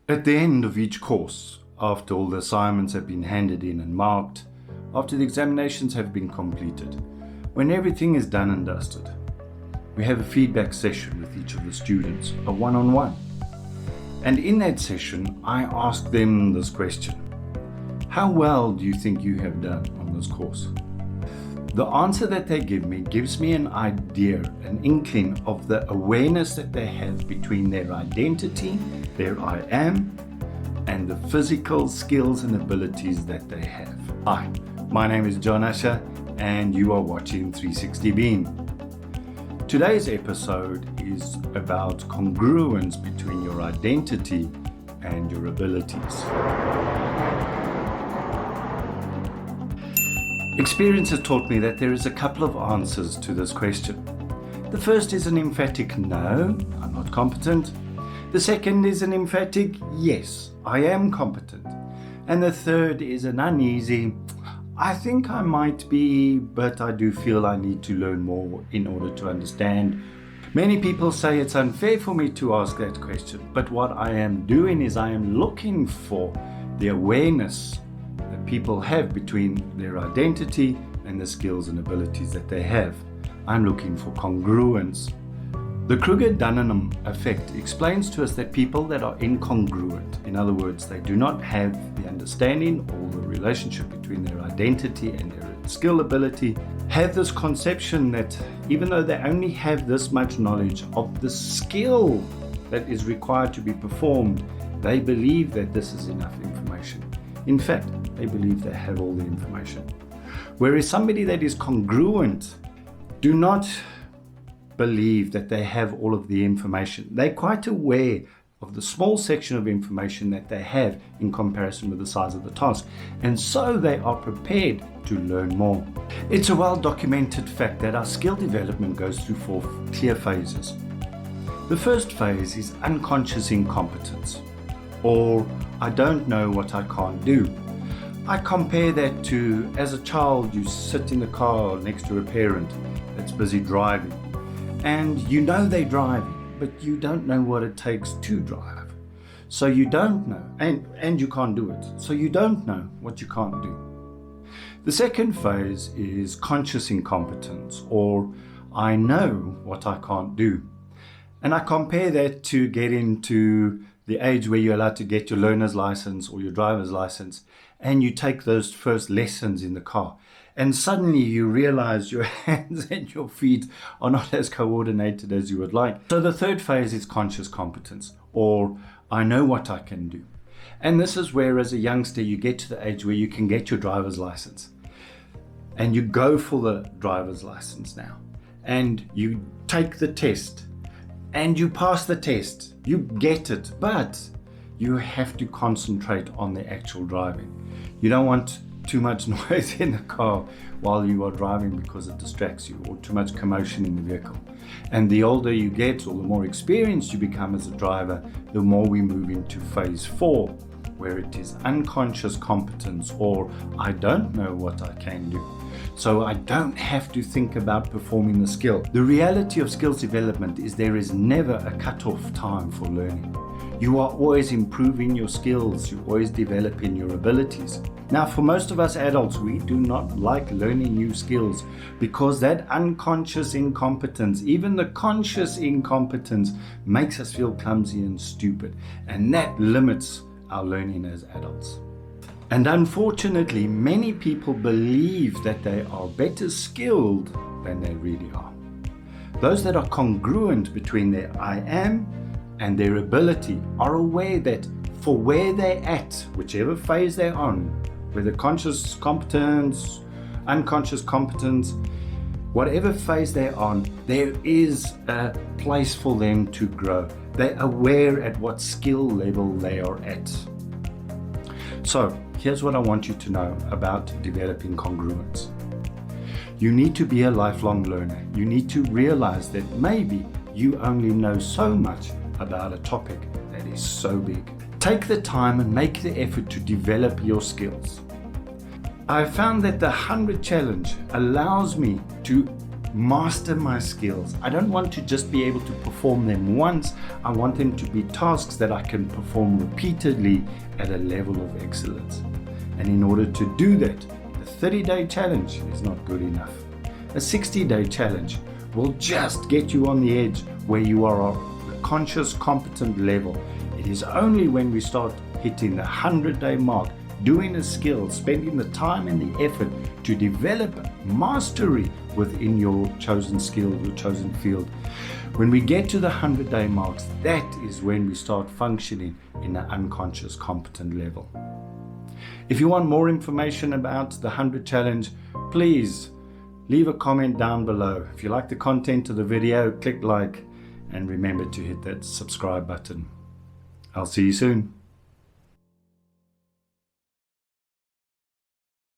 At the end of each course, after all the assignments have been handed in and marked, after the examinations have been completed, when everything is done and dusted, we have a feedback session with each of the students, a one-on-one. And in that session, I ask them this question: how well do you think you have done on this course? The answer that they give me gives me an idea, an inkling of the awareness that they have between their identity, their I am, and the physical skills and abilities that they have. Hi, my name is John Usher, and you are watching 360 Beam. Today's episode is about congruence between your identity and your abilities. Experience has taught me that there is a couple of answers to this question. The first is an emphatic no, I'm not competent. The second is an emphatic yes, I am competent. And the third is an uneasy, I think I might be, but I do feel I need to learn more in order to understand. Many people say it's unfair for me to ask that question, but what I am doing is I am looking for the awareness that people have between their identity and the skills and abilities that they have. I'm looking for congruence. The Kruger-Dunham effect explains to us that people that are incongruent, in other words, they do not have the understanding or the relationship between their identity and their skill ability, have this conception that even though they only have this much knowledge of the skill that is required to be performed, they believe that this is enough information. In fact, they believe they have all the information. Whereas somebody that is congruent do not believe that they have all of the information. They're quite aware of the small section of information that they have in comparison with the size of the task, and so they are prepared to learn more. It's a well-documented fact that our skill development goes through 4 clear phases. The first phase is unconscious incompetence, or I don't know what I can't do. I compare that to, as a child, you sit in the car next to a parent that's busy driving, and you know they're driving, but you don't know what it takes to drive. So you don't know, and you can't do it. So you don't know what you can't do. The second phase is conscious incompetence, or I know what I can't do. And I compare that to getting to the age where you're allowed to get your learner's license or your driver's license, and you take those first lessons in the car. And suddenly you realize your hands and your feet are not as coordinated as you would like. So the third phase is conscious competence, or I know what I can do. And this is where, as a youngster, you get to the age where you can get your driver's license. And you go for the driver's license now. And you take the test. And you pass the test. You get it. But you have to concentrate on the actual driving. You don't want too much noise in the car while you are driving because it distracts you, or too much commotion in the vehicle. And the older you get, or the more experienced you become as a driver, the more we move into phase 4, where it is unconscious competence, or I don't know what I can do. So I don't have to think about performing the skill. The reality of skills development is there is never a cut-off time for learning. You are always improving your skills, you're always developing your abilities. Now, for most of us adults, we do not like learning new skills because that unconscious incompetence, even the conscious incompetence, makes us feel clumsy and stupid, and that limits our learning as adults. And unfortunately, many people believe that they are better skilled than they really are. Those that are congruent between their I am and their ability are aware that for where they're at, whichever phase they're on, whether conscious competence, unconscious competence, whatever phase they're on, there is a place for them to grow. They're aware at what skill level they are at. So here's what I want you to know about developing congruence. You need to be a lifelong learner. You need to realize that maybe you only know so much about a topic that is so big. Take the time and make the effort to develop your skills. I found that the 100 challenge allows me to master my skills. I don't want to just be able to perform them once. I want them to be tasks that I can perform repeatedly at a level of excellence. And in order to do that, the 30-day challenge is not good enough. A 60-day challenge will just get you on the edge where you are at the conscious, competent level. It is only when we start hitting the 100-day mark, doing a skill, spending the time and the effort to develop mastery within your chosen skill, your chosen field. When we get to the 100-day marks, that is when we start functioning in an unconscious, competent level. If you want more information about the 100 challenge, please leave a comment down below. If you like the content of the video, click like and remember to hit that subscribe button. I'll see you soon.